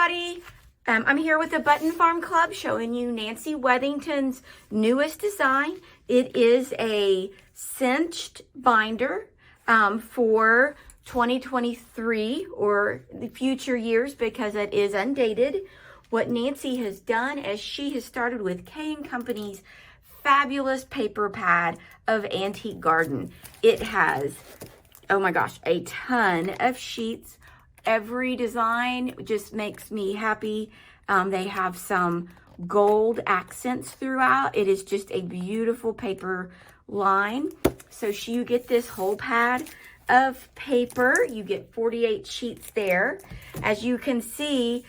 everybody. I'm here with the Button Farm Club showing you Nancy Wethington's newest design. It is a cinched binder for 2023 or the future years because it is undated. What Nancy has done is she has started with K & Company's fabulous paper pad of Antique Garden. It has, oh my gosh, a ton of sheets. Every design just makes me happy. They have some gold accents throughout. It is just a beautiful paper line. So you get this whole pad of paper. You get 48 sheets there. As you can see,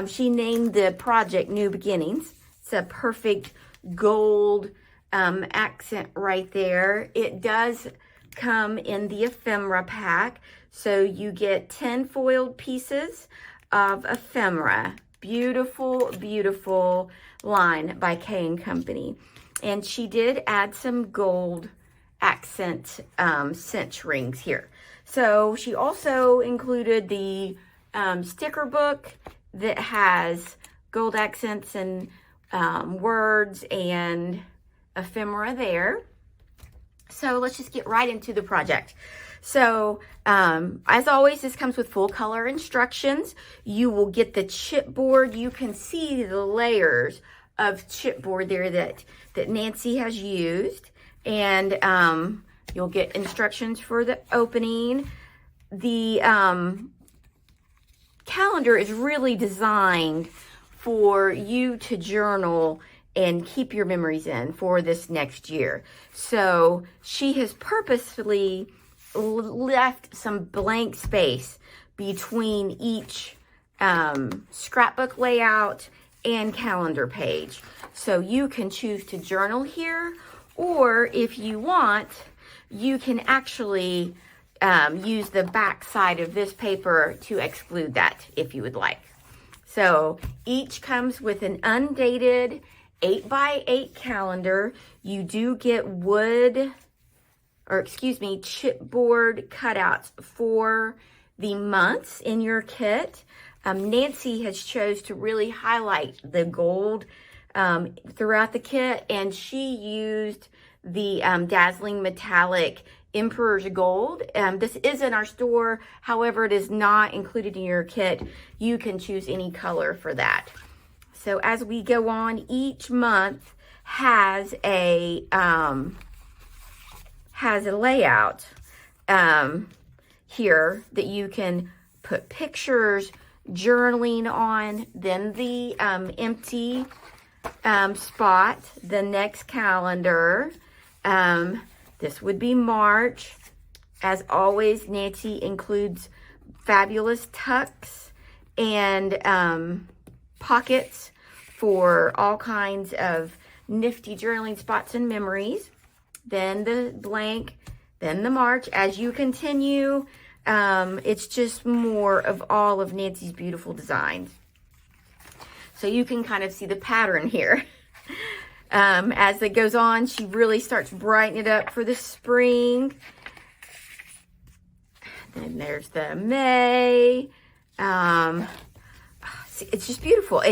she named the project New Beginnings. It's a perfect gold accent right there. It does come in the ephemera pack. So you get 10 foiled pieces of ephemera. Beautiful, beautiful line by K & Company. And she did add some gold accent cinch rings here. So she also included the sticker book that has gold accents and words and ephemera there. So let's just get right into the project. So, as always, this comes with full color instructions. You will get the chipboard. You can see the layers of chipboard there that Nancy has used. And you'll get instructions for the opening. The calendar is really designed for you to journal and keep your memories in for this next year. So she has purposefully left some blank space between each scrapbook layout and calendar page. So you can choose to journal here, or if you want, you can actually use the back side of this paper to exclude that if you would like. So each comes with an undated 8x8 calendar. You do get chipboard cutouts for the months in your kit. Nancy has chose to really highlight the gold throughout the kit, and she used the dazzling metallic Emperor's Gold. This is in our store, however, it is not included in your kit. You can choose any color for that. So as we go on, each month has a layout here that you can put pictures, journaling on, then the empty spot, the next calendar. This would be March. As always, Nancy includes fabulous tucks and pockets for all kinds of nifty journaling spots and memories. Then the blank, then the March. As you continue, it's just more of all of Nancy's beautiful designs. So you can kind of see the pattern here. As it goes on, she really starts brightening it up for the spring. Then there's the May. It's just beautiful.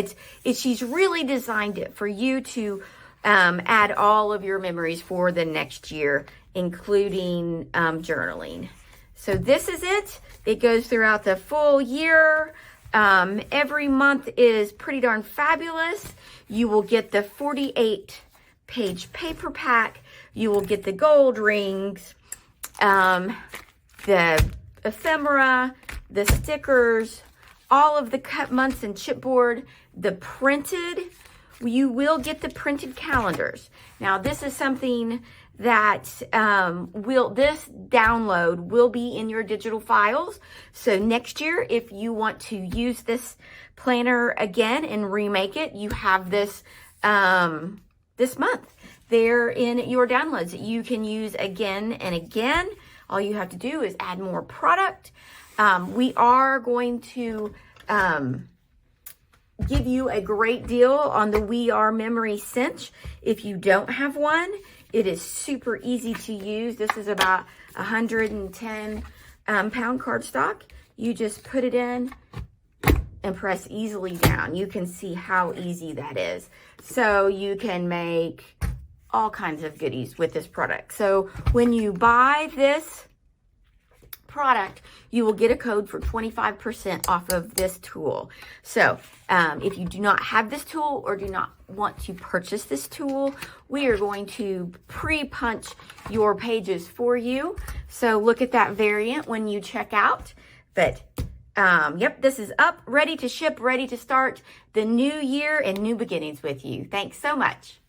She's really designed it for you to add all of your memories for the next year, including journaling. So this is it. It goes throughout the full year. Every month is pretty darn fabulous. You will get the 48-page paper pack. You will get the gold rings, the ephemera, the stickers, all of the cut months and chipboard, the printed. You will get the printed calendars. Now, this is something that this download will be in your digital files. So next year, if you want to use this planner again and remake it, you have this this month there in your downloads that you can use again and again. All you have to do is add more product. We are going to give you a great deal on the We Are Memory Cinch. If you don't have one, it is super easy to use. This is about 110 pound cardstock. You just put it in and press easily down. You can see how easy that is. So you can make all kinds of goodies with this product. So when you buy this product, you will get a code for 25% off of this tool. So if you do not have this tool or do not want to purchase this tool, we are going to pre-punch your pages for you. So look at that variant when you check out. But yep, this is up, ready to ship, ready to start the new year and new beginnings with you. Thanks so much.